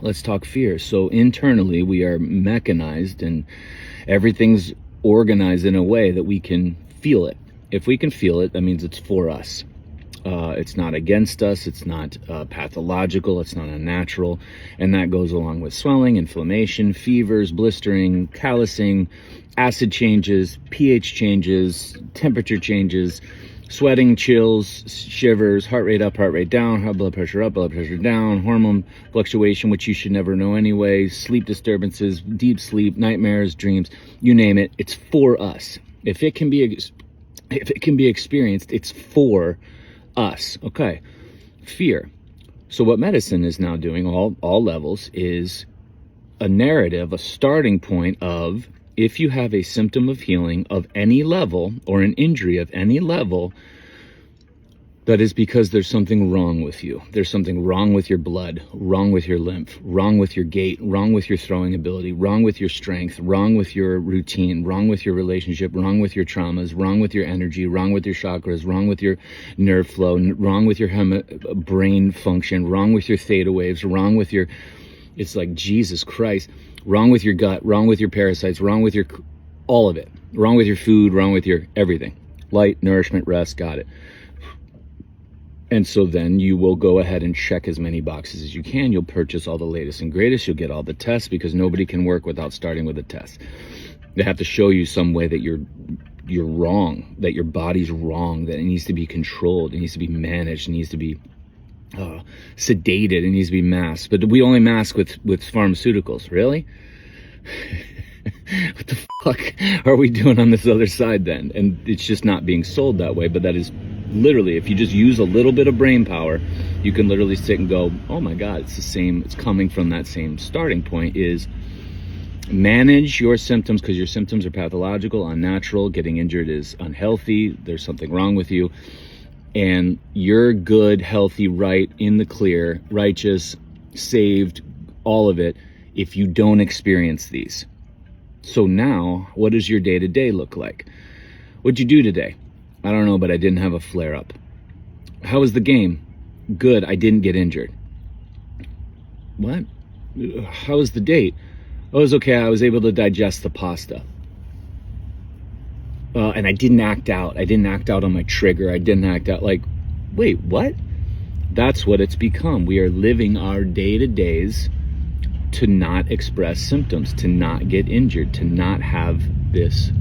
Let's talk fear. So internally, we are mechanized and everything's organized in a way that we can feel it. If we can feel it, that means it's for us. It's not against us. It's not pathological. It's not unnatural. And that goes along with swelling, inflammation, fevers, blistering, callousing, acid changes, pH changes, temperature changes, sweating, chills, shivers, heart rate up, heart rate down, high blood pressure up, blood pressure down, hormone fluctuation, which you should never know anyway, sleep disturbances, deep sleep, nightmares, dreams, you name it. It's for us. If it can be experienced, it's for us. Okay. Fear. So what medicine is now doing, all levels, is a narrative, a starting point of, if you have a symptom of healing of any level or an injury of any level, that is because there's something wrong with you. There's something wrong with your blood, wrong with your lymph, wrong with your gait, wrong with your throwing ability, wrong with your strength, wrong with your routine, wrong with your relationship, wrong with your traumas, wrong with your energy, wrong with your chakras, wrong with your nerve flow, wrong with your brain function, wrong with your theta waves, wrong with your, it's like, Jesus Christ, wrong with your gut, wrong with your parasites, wrong with your, all of it, wrong with your food, wrong with your everything. Light, nourishment, rest, got it. And so then you will go ahead and check as many boxes as you can. You'll purchase all the latest and greatest. You'll get all the tests, because nobody can work without starting with a test. They have to show you some way that you're wrong, that your body's wrong, that it needs to be controlled, it needs to be managed, it needs to be sedated, it needs to be masked. But we only mask with pharmaceuticals. Really? What the fuck are we doing on this other side then? And it's just not being sold that way. But that is literally, if you just use a little bit of brain power, you can literally sit and go, oh my God, it's the same, it's coming from that same starting point. Is manage your symptoms, because your symptoms are pathological, unnatural. Getting injured is unhealthy. There's something wrong with you. And you're good, healthy, right, in the clear, righteous, saved, all of it, if you don't experience these. So now, what does your day-to-day look like? What'd you do today? I don't know, but I didn't have a flare-up. How was the game? Good, I didn't get injured. What? How was the date? Oh, it was okay, I was able to digest the pasta. And I didn't act out. I didn't act out on my trigger. I didn't act out. Like, wait, what? That's what it's become. We are living our day-to-days to not express symptoms, to not get injured, to not have this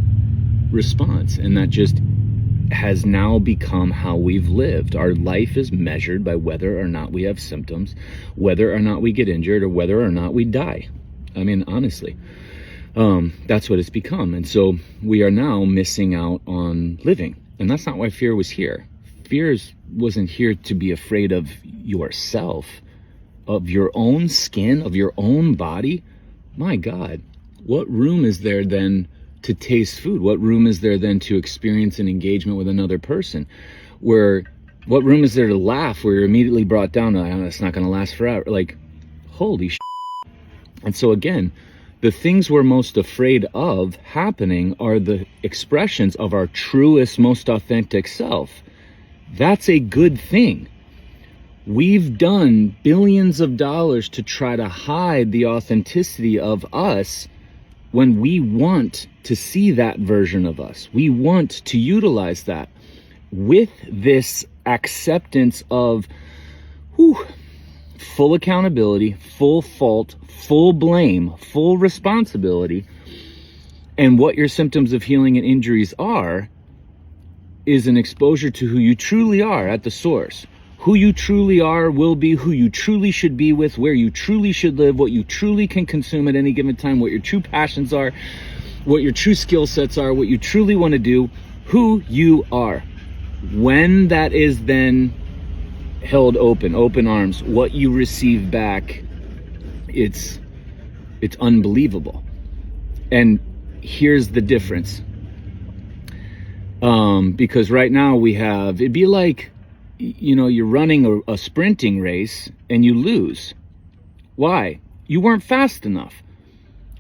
response. And that just has now become how we've lived. Our life is measured by whether or not we have symptoms, whether or not we get injured, or whether or not we die. I mean, honestly, that's what it's become. And so we are now missing out on living. And that's not why fear was here. Fear wasn't here to be afraid of yourself, of your own skin, of your own body. My God, what room is there then to taste food? What room is there then to experience an engagement with another person? What room is there to laugh where you're immediately brought down to, oh, it's not going to last forever? Like, holy shit. And so again, the things we're most afraid of happening are the expressions of our truest, most authentic self. That's a good thing. We've done billions of dollars to try to hide the authenticity of us when we want to see that version of us. We want to utilize that with this acceptance of full accountability, full fault, full blame, full responsibility. And what your symptoms of healing and injuries are is an exposure to who you truly are at the source. Who you truly are will be who you truly should be with, where you truly should live, what you truly can consume at any given time, what your true passions are, what your true skill sets are, what you truly want to do, who you are. When that is then held open arms, what you receive back, it's unbelievable. And here's the difference. Because right now it'd be like, you're running a sprinting race and you lose. Why? You weren't fast enough.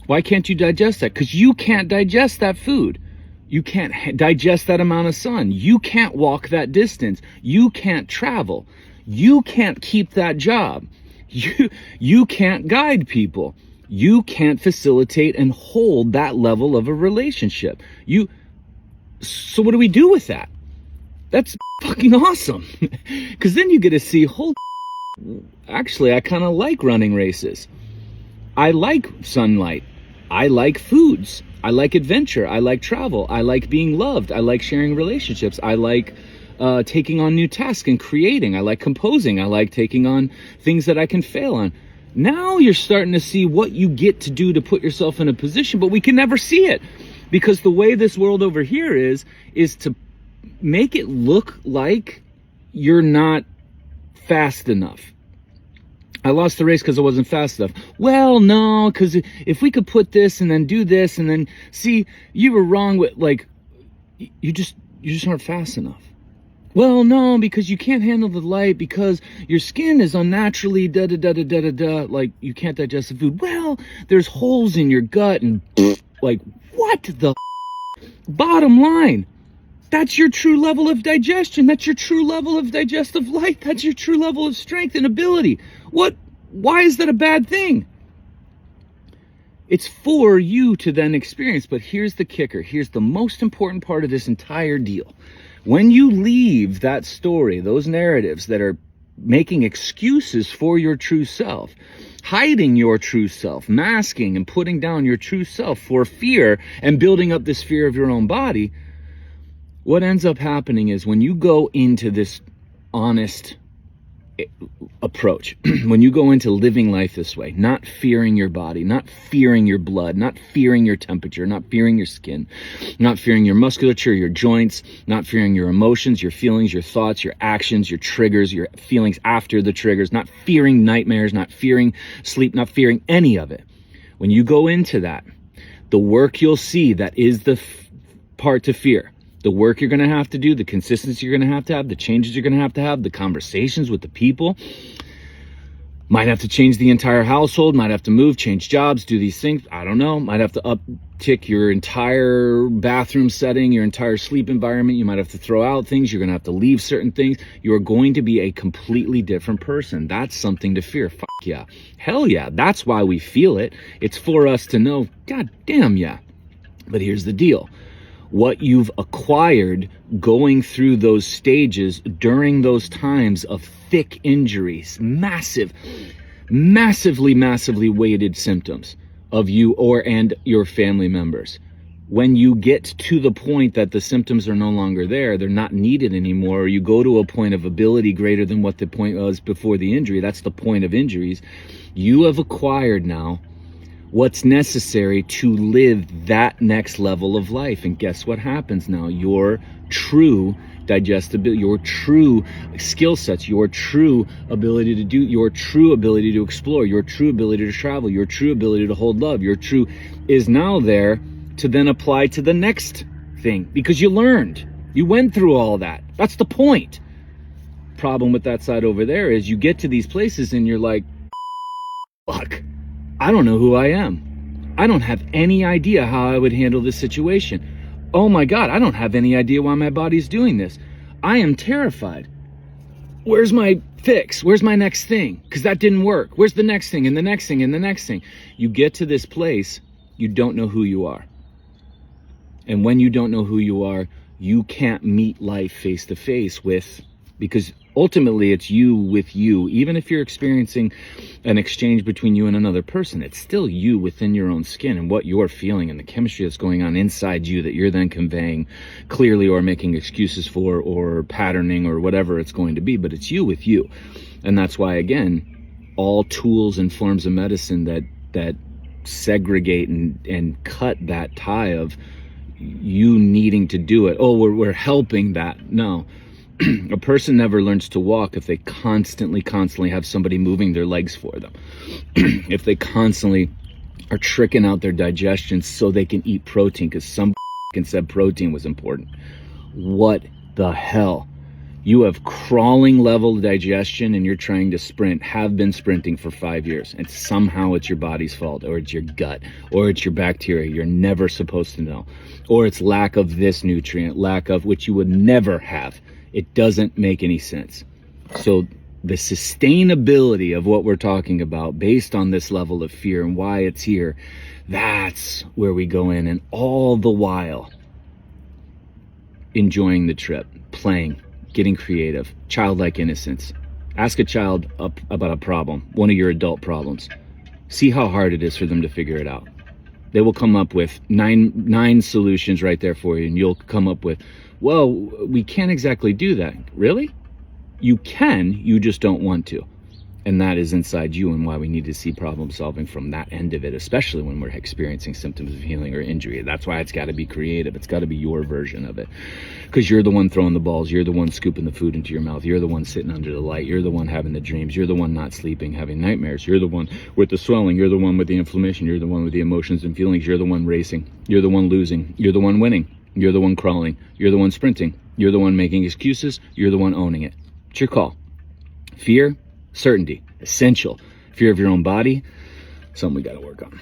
Why can't you digest that? Because you can't digest that food. You can't digest that amount of sun. You can't walk that distance. You can't travel. You can't keep that job. You can't guide people. You can't facilitate and hold that level of a relationship. So what do we do with that? That's fucking awesome. Because then you get to see, actually, I kind of like running races. I like sunlight. I like foods. I like adventure. I like travel. I like being loved. I like sharing relationships. I like taking on new tasks and creating. I like composing. I like taking on things that I can fail on. Now you're starting to see what you get to do to put yourself in a position, but we can never see it because the way this world over here is to make it look like you're not fast enough. I lost the race because I wasn't fast enough. Well, no, because if we could put this and then do this and then see, you were wrong with, like, you just aren't fast enough. Well, no, because you can't handle the light because your skin is unnaturally like you can't digest the food. Well, there's holes in your gut and like, what the bottom line? That's your true level of digestion. That's your true level of digestive light. That's your true level of strength and ability. Why is that a bad thing? It's for you to then experience. But here's the kicker. Here's the most important part of this entire deal. When you leave that story, those narratives that are making excuses for your true self, hiding your true self, masking and putting down your true self for fear and building up this fear of your own body, what ends up happening is when you go into this honest approach, when you go into living life this way, not fearing your body, not fearing your blood, not fearing your temperature, not fearing your skin, not fearing your musculature, your joints, not fearing your emotions, your feelings, your thoughts, your actions, your triggers, your feelings after the triggers, not fearing nightmares, not fearing sleep, not fearing any of it. When you go into that, the work you'll see that is the part to fear. The work you're going to have to do, the consistency you're going to have, the changes you're going to have, the conversations with the people. Might have to change the entire household, might have to move, change jobs, do these things. I don't know. Might have to uptick your entire bathroom setting, your entire sleep environment. You might have to throw out things. You're going to have to leave certain things. You are going to be a completely different person. That's something to fear. Fuck yeah. Hell yeah. That's why we feel it. It's for us to know, God damn yeah. But here's the deal. What you've acquired going through those stages during those times of thick injuries, massively weighted symptoms of you and your family members. When you get to the point that the symptoms are no longer there, they're not needed anymore, or you go to a point of ability greater than what the point was before the injury, that's the point of injuries, you have acquired now what's necessary to live that next level of life. And guess what happens now? Your true digestibility, your true skill sets, your true ability to do, your true ability to explore, your true ability to travel, your true ability to hold love, your true is now there to then apply to the next thing because you learned. You went through all that. That's the point. Problem with that side over there is you get to these places and you're like, fuck. I don't know who I am. I don't have any idea how I would handle this situation. Oh my God, I don't have any idea why my body's doing this. I am terrified. Where's my fix? Where's my next thing? Because that didn't work. Where's the next thing and the next thing and the next thing? You get to this place, you don't know who you are. And when you don't know who you are, you can't meet life face to face with, because ultimately it's you with you. Even if you're experiencing an exchange between you and another person, it's still you within your own skin and what you're feeling and the chemistry that's going on inside you that you're then conveying clearly or making excuses for or patterning or whatever it's going to be. But it's you with you. And that's why, again, all tools and forms of medicine that segregate and cut that tie of you needing to do it. Oh, we're helping that. No. A person never learns to walk if they constantly have somebody moving their legs for them. If they constantly are tricking out their digestion so they can eat protein because some said protein was important. What the hell? You have crawling level digestion and you're trying to sprint, have been sprinting for 5 years, and somehow it's your body's fault, or it's your gut, or it's your bacteria you're never supposed to know, or it's lack of this nutrient, lack of which you would never have. It doesn't make any sense. So the sustainability of what we're talking about based on this level of fear and why it's here, that's where we go in, and all the while enjoying the trip, playing, getting creative, childlike innocence. Ask a child about a problem, one of your adult problems. See how hard it is for them to figure it out. They will come up with nine solutions right there for you, and you'll come up with, well, we can't exactly do that. Really? You can, you just don't want to. And that is inside you, and why we need to see problem solving from that end of it, especially when we're experiencing symptoms of healing or injury. That's why it's got to be creative. It's got to be your version of it, because you're the one throwing the balls. You're the one scooping the food into your mouth. You're the one sitting under the light. You're the one having the dreams. You're the one not sleeping, having nightmares. You're the one with the swelling. You're the one with the inflammation. You're the one with the emotions and feelings. You're the one racing. You're the one losing. You're the one winning. You're the one crawling. You're the one sprinting. You're the one making excuses. You're the one owning it. It's your call. Fear, certainty, essential. Fear of your own body, something we got to work on.